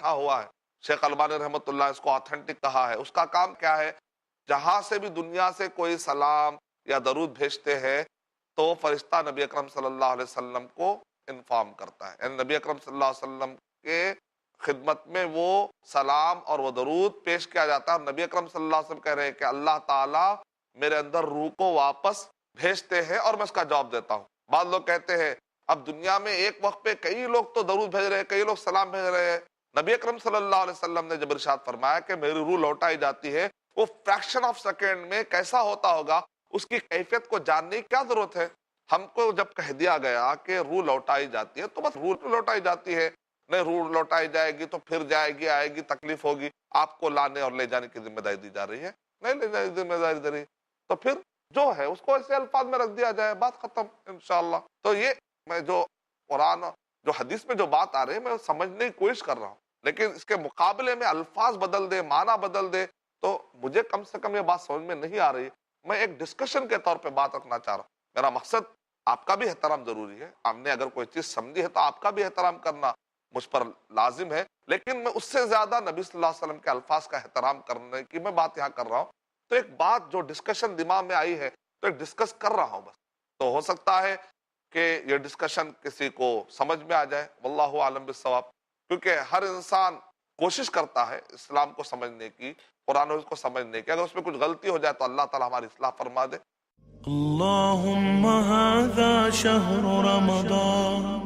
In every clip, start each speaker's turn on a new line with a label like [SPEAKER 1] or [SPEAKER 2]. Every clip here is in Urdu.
[SPEAKER 1] بیٹھا ہوا ہے، شیخ البانی رحمۃ اللہ اس کو آتھینٹک کہا ہے، اس کا کام کیا ہے؟ جہاں سے بھی دنیا سے کوئی سلام یا درود بھیجتے ہیں تو فرشتہ نبی اکرم صلی اللہ علیہ وسلم کو انفارم کرتا ہے، یعنی نبی اکرم صلی اللہ علیہ وسلم کے خدمت میں وہ سلام اور وہ درود پیش کیا جاتا ہے، اور نبی اکرم صلی اللہ علیہ وسلم کہہ رہے ہیں کہ اللہ تعالیٰ میرے اندر روح کو واپس بھیجتے ہیں اور میں اس کا جواب دیتا ہوں۔ بعض لوگ کہتے ہیں اب دنیا میں ایک وقت پہ کئی لوگ تو درود بھیج رہے ہیں، کئی لوگ سلام بھیج رہے ہیں، نبی اکرم صلی اللہ علیہ وسلم نے جب ارشاد فرمایا کہ میری روح لوٹائی جاتی ہے، وہ فریکشن آف سیکنڈ میں کیسا ہوتا ہوگا، اس کی کیفیت کو جاننے کی کیا ضرورت ہے؟ ہم کو جب کہہ دیا گیا کہ روح لوٹائی جاتی ہے تو بس روح لوٹائی جاتی ہے، نہیں روح لوٹائی جائے گی تو پھر جائے گی، آئے گی، تکلیف ہوگی، آپ کو لانے اور لے جانے کی ذمہ داری دی جا رہی ہے، نہیں لے جانے کی ذمہ داری دی رہی، تو پھر جو ہے اس کو ایسے الفاظ میں رکھ دیا جائے، بات ختم انشاءاللہ۔ تو یہ میں جو قرآن جو حدیث میں جو بات آ رہی ہے میں سمجھنے کی کوشش کر رہا ہوں، لیکن اس کے مقابلے میں الفاظ بدل دے، معنی بدل دے، تو مجھے کم سے کم یہ بات سمجھ میں نہیں آ رہی۔ میں ایک ڈسکشن کے طور پہ بات رکھنا چاہ رہا ہوں، میرا مقصد آپ کا بھی احترام ضروری ہے، آپ نے اگر کوئی چیز سمجھی ہے تو آپ کا بھی احترام کرنا مجھ پر لازم ہے، لیکن میں اس سے زیادہ نبی صلی اللہ علیہ وسلم کے الفاظ کا احترام کرنے کی میں بات یہاں کر رہا ہوں۔ تو ایک بات جو ڈسکشن دماغ میں آئی ہے تو ایک ڈسکس کر رہا ہوں بس، تو ہو سکتا ہے کہ یہ ڈسکشن کسی کو سمجھ میں آ جائے، واللہ عالم بالصواب، کیونکہ ہر انسان کوشش کرتا ہے اسلام کو سمجھنے کی، قرآن کو سمجھنے کی، اگر اس میں کچھ غلطی ہو جائے تو اللہ تعالیٰ ہماری اصلاح فرما دے۔
[SPEAKER 2] اللهم هذا شهر رمضان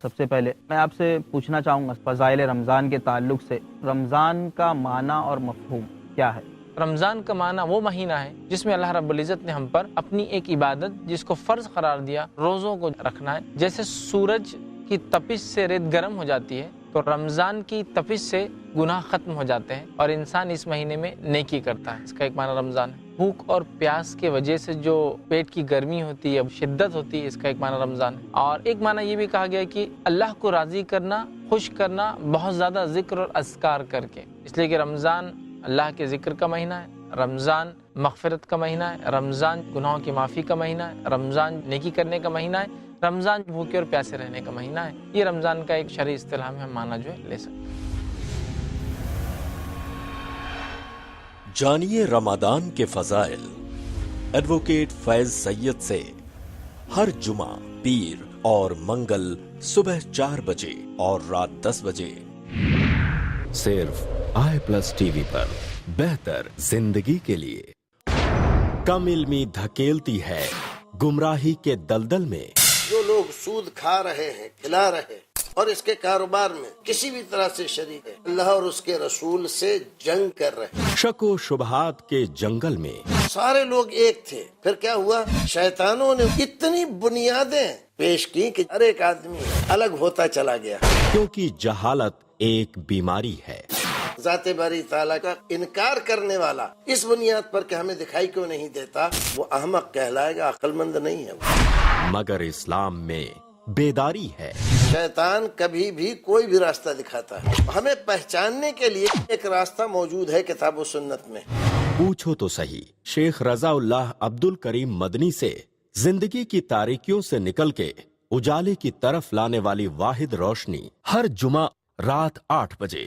[SPEAKER 3] سب سے پہلے میں آپ سے پوچھنا چاہوں گا فضائل رمضان کے تعلق سے، رمضان کا معنی اور مفہوم کیا ہے؟
[SPEAKER 4] رمضان کا معنی وہ مہینہ ہے جس میں اللہ رب العزت نے ہم پر اپنی ایک عبادت جس کو فرض قرار دیا، روزوں کو رکھنا ہے۔ جیسے سورج کی تپش سے ریت گرم ہو جاتی ہے تو رمضان کی تپش سے گناہ ختم ہو جاتے ہیں اور انسان اس مہینے میں نیکی کرتا ہے، اس کا ایک معنی رمضان ہے۔ بھوک اور پیاس کے وجہ سے جو پیٹ کی گرمی ہوتی ہے، شدت ہوتی ہے، اس کا ایک معنی رمضان ہے۔ اور ایک معنی یہ بھی کہا گیا ہے کہ اللہ کو راضی کرنا، خوش کرنا بہت زیادہ ذکر اور اذکار کر کے، اس لیے کہ رمضان اللہ کے ذکر کا مہینہ ہے، رمضان مغفرت کا مہینہ ہے، رمضان گناہوں کی معافی کا مہینہ ہے، رمضان نیکی کرنے کا مہینہ ہے، رمضان بھوکے اور پیاسے رہنے کا مہینہ ہے۔ یہ رمضان کا ایک شرعی اصطلاح میں ہم معنی جو ہے لے سکتے ہیں۔
[SPEAKER 5] جانیے رمضان کے فضائل ایڈوکیٹ فیض سید سے، ہر جمعہ، پیر اور منگل صبح 4 بجے اور رات 10 بجے، صرف i+ TV پر، بہتر زندگی کے لیے۔ کم علمی دھکیلتی ہے گمراہی کے دلدل میں۔
[SPEAKER 6] جو لوگ سود کھا رہے ہیں، کھلا رہے ہیں اور اس کے کاروبار میں کسی بھی طرح سے شریک ہے، اللہ اور اس کے رسول سے جنگ کر رہے ہیں۔
[SPEAKER 5] شک و شبہات کے جنگل میں
[SPEAKER 6] سارے لوگ ایک تھے، پھر کیا ہوا؟ شیطانوں نے اتنی بنیادیں پیش کی کہ ہر ایک آدمی الگ ہوتا چلا گیا،
[SPEAKER 5] کیونکہ جہالت ایک بیماری ہے۔
[SPEAKER 6] ذات باری تعالیٰ کا انکار کرنے والا اس بنیاد پر کہ ہمیں دکھائی کیوں نہیں دیتا، وہ احمق کہلائے گا، عقل مند نہیں ہے وہ۔
[SPEAKER 5] مگر اسلام میں بیداری ہے۔
[SPEAKER 6] شیطان کبھی بھی کوئی بھی راستہ دکھاتا ہے، ہمیں پہچاننے کے لیے ایک راستہ موجود ہے کتاب و سنت میں۔
[SPEAKER 5] پوچھو تو صحیح شیخ رضا اللہ عبد الکریم مدنی سے، زندگی کی تاریکیوں سے نکل کے اجالے کی طرف لانے والی واحد روشنی، ہر جمعہ رات 8 بجے۔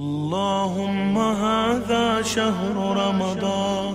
[SPEAKER 2] اللهم هذا شهر رمضان।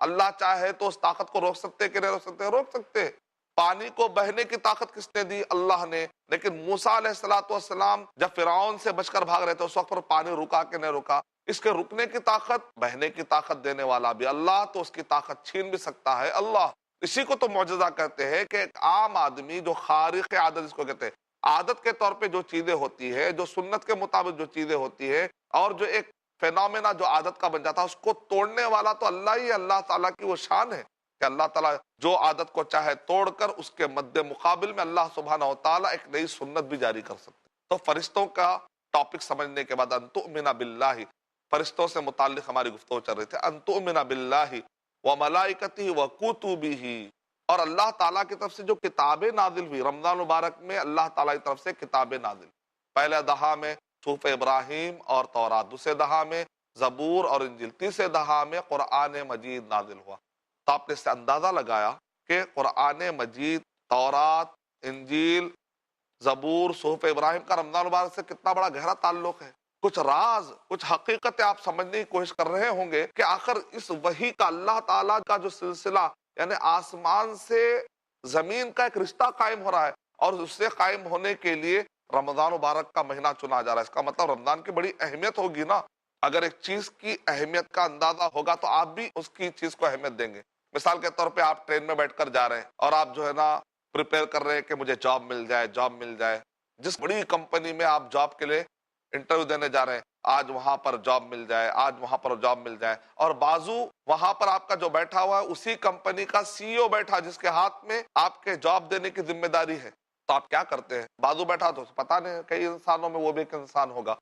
[SPEAKER 1] اللہ چاہے تو اس طاقت کو روک سکتے کہ نہیں روک سکتے؟ روک سکتے. پانی کو بہنے کی طاقت کس نے دی؟ اللہ نے. لیکن موسیٰ علیہ السلام جب فرعون سے بچ کر بھاگ رہے تھے اس وقت پر پانی رکا کہ نہیں رکا؟ اس کے رکنے کی طاقت، بہنے کی طاقت دینے والا بھی اللہ، تو اس کی طاقت چھین بھی سکتا ہے اللہ. اسی کو تو معجزہ کہتے ہیں کہ ایک عام آدمی جو خارق عادت جس کو کہتے ہیں، عادت کے طور پہ جو چیزیں ہوتی ہے، جو سنت کے مطابق جو چیزیں ہوتی ہے، اور جو ایک فینومینا جو عادت کا بن جاتا ہے، اس کو توڑنے والا تو اللہ ہی ہے. اللہ تعالیٰ کی وہ شان ہے کہ اللہ تعالیٰ جو عادت کو چاہے توڑ کر اس کے مد مقابل میں اللہ سبحانہ و تعالیٰ ایک نئی سنت بھی جاری کر سکتے. تو فرشتوں کا ٹاپک سمجھنے کے بعد ان تؤمن باللہ، فرشتوں سے متعلق ہماری گفتگو چل رہی تھی. ان تؤمن باللہ وملائکتہ وکتبہ، اور اللہ تعالیٰ کی طرف سے جو کتابیں نازل ہوئی رمضان مبارک میں، اللہ تعالیٰ کی طرف سے کتابیں نازل. پہلے دہا میں صحف ابراہیم اور تورات، دوسرے دہا میں زبور اور انجیل، تیسرے دہا میں قرآن مجید نازل ہوا. تو آپ نے اس سے اندازہ لگایا کہ قرآن مجید، تورات، انجیل، زبور، صحف ابراہیم کا رمضان مبارک سے کتنا بڑا گہرا تعلق ہے. کچھ راز، کچھ حقیقتیں آپ سمجھنے کی کوشش کر رہے ہوں گے کہ آخر اس وحی کا، اللہ تعالیٰ کا جو سلسلہ، یعنی آسمان سے زمین کا ایک رشتہ قائم ہو رہا ہے، اور اس سے قائم ہونے کے لیے رمضان مبارک کا مہینہ چنا جا رہا ہے. اس کا مطلب رمضان کی بڑی اہمیت ہوگی نا. اگر ایک چیز کی اہمیت کا اندازہ ہوگا تو آپ بھی اس کی چیز کو اہمیت دیں گے. مثال کے طور پہ آپ ٹرین میں بیٹھ کر جا رہے ہیں اور آپ جو ہے نا پریپیئر کر رہے ہیں کہ مجھے جاب مل جائے، جاب مل جائے. جس بڑی کمپنی میں آپ جاب کے لیے انٹرویو دینے جا رہے ہیں، آج وہاں پر جاب مل جائے، آج وہاں پر جاب مل جائے، اور بازو وہاں پر آپ کا جو بیٹھا ہوا ہے اسی کمپنی کا سی او بیٹھا جس کے ہاتھ میں آپ کے جاب دینے کی ذمہ داری ہے. تو آپ کیا کرتے ہیں؟ بازو بیٹھا تو پتہ نہیں، کئی انسانوں میں وہ بھی ایک انسان ہوگا،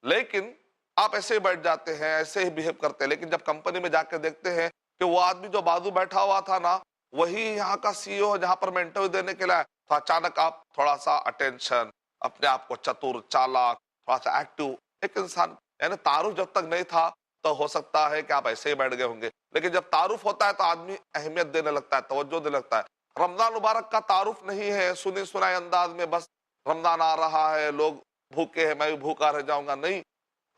[SPEAKER 1] لیکن آپ ایسے ہی بیٹھ جاتے ہیں، ایسے ہی بیہیو کرتے ہیں. لیکن جب کمپنی میں جا کے دیکھتے ہیں کہ وہ آدمی جو بازو بیٹھا ہوا تھا نا، وہی یہاں کا سی او جہاں پر میں انٹرویو دینے کے لیے، تو اچانک آپ تھوڑا سا اٹینشن، اپنے آپ کو چتر، چالاک، تھوڑا سا ایکٹیو ایک انسان، یعنی تعارف جب تک نہیں تھا تو ہو سکتا ہے کہ آپ ایسے ہی بیٹھ گئے ہوں گے، لیکن جب تعارف ہوتا ہے تو آدمی اہمیت دینے لگتا ہے، توجہ دینے لگتا ہے. رمضان مبارک کا تعارف نہیں ہے سنی سنائے انداز میں، بس رمضان آ رہا ہے، لوگ بھوکے ہیں، میں بھی بھوکا رہ جاؤں گا. نہیں،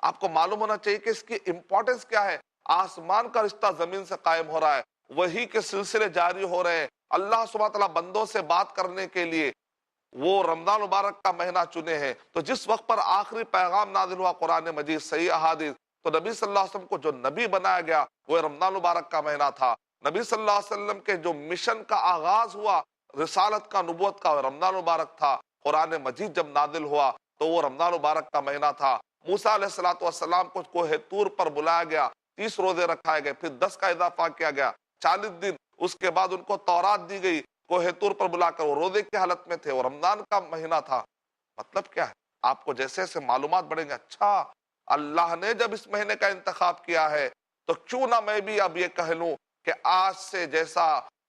[SPEAKER 1] آپ کو معلوم ہونا چاہیے کہ اس کی امپورٹنس کیا ہے. آسمان کا رشتہ زمین سے قائم ہو رہا ہے، وہی کے سلسلے جاری ہو رہے ہیں. اللہ سبحانہ تعالیٰ بندوں سے بات کرنے کے لیے وہ رمضان مبارک کا مہینہ چنے ہیں. تو جس وقت پر آخری پیغام نازل ہوا قرآن مجید، صحیح احادیث، تو نبی صلی اللہ علیہ وسلم کو جو نبی بنایا گیا وہ رمضان مبارک کا مہینہ تھا. نبی صلی اللہ علیہ وسلم کے جو مشن کا آغاز ہوا، رسالت کا، نبوت کا، رمضان مبارک تھا. قرآن مجید جب نازل ہوا تو وہ رمضان مبارک کا مہینہ تھا. موسیٰ علیہ السلام کو کوہ طور پر بلایا گیا، 30 روزے رکھائے گئے، پھر 10 کا اضافہ کیا گیا، 40 دن. اس کے بعد ان کو تورات دی گئی، کوہ طور پر بلا کر وہ روزے کی حالت میں تھے. وہ رمضان کا مہینہ تھا. مطلب کیا ہے؟ آپ کو جیسے جیسے معلومات بڑھیں گے، اچھا اللہ نے جب اس مہینے کا انتخاب کیا ہے تو کیوں نہ میں بھی اب یہ کہہ لوں کہ آج سے جیسا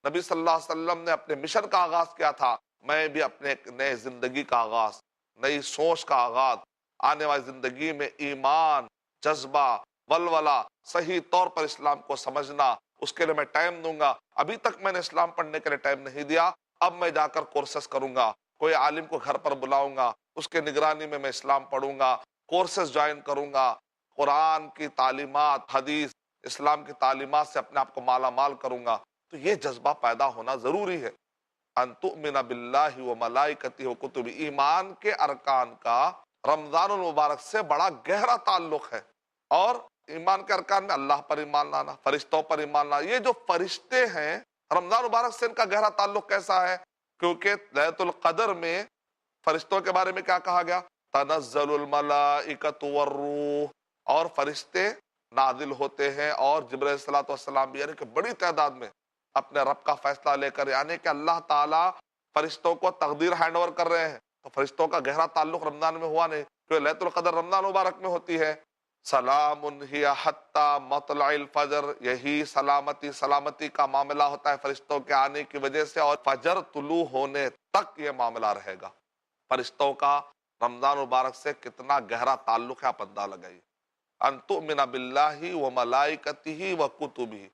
[SPEAKER 1] نبی صلی اللہ علیہ وسلم نے اپنے مشن کا آغاز کیا تھا، میں بھی اپنے ایک نئے زندگی کا آغاز، نئی سوچ کا آغاز، آنے والی زندگی میں ایمان، جذبہ، ولولہ، صحیح طور پر اسلام کو سمجھنا، اس کے لیے میں ٹائم دوں گا. ابھی تک میں نے اسلام پڑھنے کے لیے ٹائم نہیں دیا، اب میں جا کر کورسز کروں گا، کوئی عالم کو گھر پر بلاؤں گا، اس کے نگرانی میں اسلام پڑھوں گا، کورسز جوائن کروں گا، قرآن کی تعلیمات، حدیث، اسلام کی تعلیمات سے اپنے آپ کو مالا مال کروں گا. تو یہ جذبہ پیدا ہونا ضروری ہے. ان تؤمن باللہ وملائکتہ وکتبہ، ایمان کے ارکان کا رمضان المبارک سے بڑا گہرا تعلق ہے. اور ایمان کے ارکان میں اللہ پر ایمان لانا، فرشتوں پر ایمان لانا. یہ جو فرشتے ہیں رمضان مبارک سے ان کا گہرا تعلق کیسا ہے؟ کیونکہ لیلۃ القدر میں فرشتوں کے بارے میں کیا کہا گیا؟ تنزل الملائکۃ والروح، اور فرشتے نازل ہوتے ہیں، اور جبرائیل علیہ السلام بھی، یعنی کہ بڑی تعداد میں اپنے رب کا فیصلہ لے کر، یعنی کہ اللہ تعالیٰ فرشتوں کو تقدیر ہینڈ اوور کر رہے ہیں. تو فرشتوں کا گہرا تعلق رمضان میں ہوا نہیں، کیونکہ لیلۃ القدر رمضان مبارک میں ہوتی ہے. سلام ہی حتی مطلع الفجر، یہی سلامتی کا معاملہ ہوتا ہے فرشتوں کے آنے کی وجہ سے، اور فجر طلوع ہونے تک یہ معاملہ رہے گا. فرشتوں کا رمضان مبارک سے کتنا گہرا تعلق ہے آپ اندازہ لگائیے. ان تؤمن باللہ وملائکتہ وکتبہ،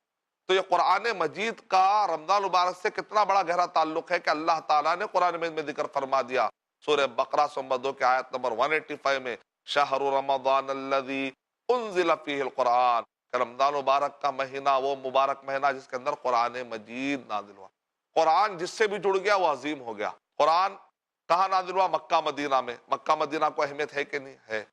[SPEAKER 1] تو یہ قرآن مجید کا رمضان مبارک سے کتنا بڑا گہرا تعلق ہے کہ اللہ تعالیٰ نے قرآن مجید میں ذکر فرما دیا. سورہ بقرہ نمبر 2 کے آیت نمبر 185 میں، شہر رمضان الذی انزل فیہ القرآن، کہ رمضان مبارک کا مہینہ وہ مبارک مہینہ جس کے اندر قرآن مجید نازل ہوا. قرآن جس سے بھی جڑ گیا وہ عظیم ہو گیا. قرآن کہاں نازل ہوا؟ مکہ مدینہ میں. مکہ مدینہ کو اہمیت ہے کہ نہیں ہے؟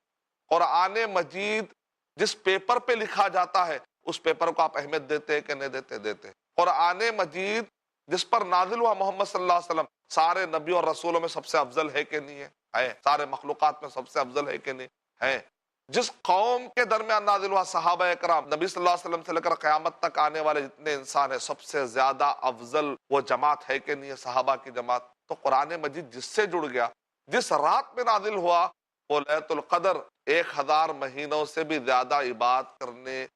[SPEAKER 1] قرآن مجید جس پیپر پہ لکھا جاتا ہے اس پیپر کو آپ اہمیت دیتے کہ نہیں دیتے؟ دیتے. قرآن مجید جس پر نازل ہوا محمد صلی اللہ علیہ وسلم سارے نبی اور رسولوں میں سب سے افضل ہے کہ نہیں ہے؟ سارے مخلوقات میں سب سے افضل ہے کہ نہیں ہے؟ جس قوم کے درمیان نازل ہوا صحابہ اکرام نبی صلی اللہ علیہ وسلم سے لے کر قیامت تک آنے والے جتنے انسان ہیں سب سے زیادہ افضل وہ جماعت ہے کہ نہیں ہے؟ صحابہ کی جماعت. تو قرآن مجید جس سے جڑ گیا، جس رات میں نازل ہوا وہ لیلۃ القدر 1000 مہینوں سے بھی زیادہ عبادت کرنے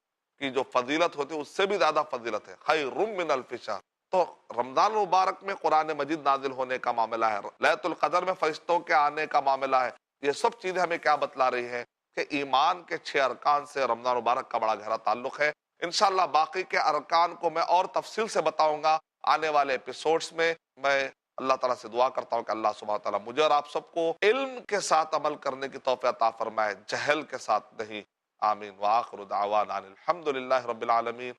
[SPEAKER 1] کی جو فضیلت ہوتی ہے اس سے بھی زیادہ فضیلت ہے. خیر من الف شہر. تو رمضان مبارک میں قرآن مجید نازل ہونے کا معاملہ ہے، لیلۃ القدر میں فرشتوں کے آنے کا معاملہ ہے. یہ سب چیزیں ہمیں کیا بتلا رہی ہیں کہ ایمان کے 6 ارکان سے رمضان مبارک کا بڑا گہرا تعلق ہے. انشاءاللہ باقی کے ارکان کو میں اور تفصیل سے بتاؤں گا آنے والے ایپیسوڈز میں. میں اللہ تعالیٰ سے دعا کرتا ہوں کہ اللہ سبحانہ وتعالیٰ مجھے اور آپ سب کو علم کے ساتھ عمل کرنے کی توفیق عطا فرمائے، جہل کے ساتھ نہیں. آمین. وآخر دعوانا الحمد للہ رب العالمین.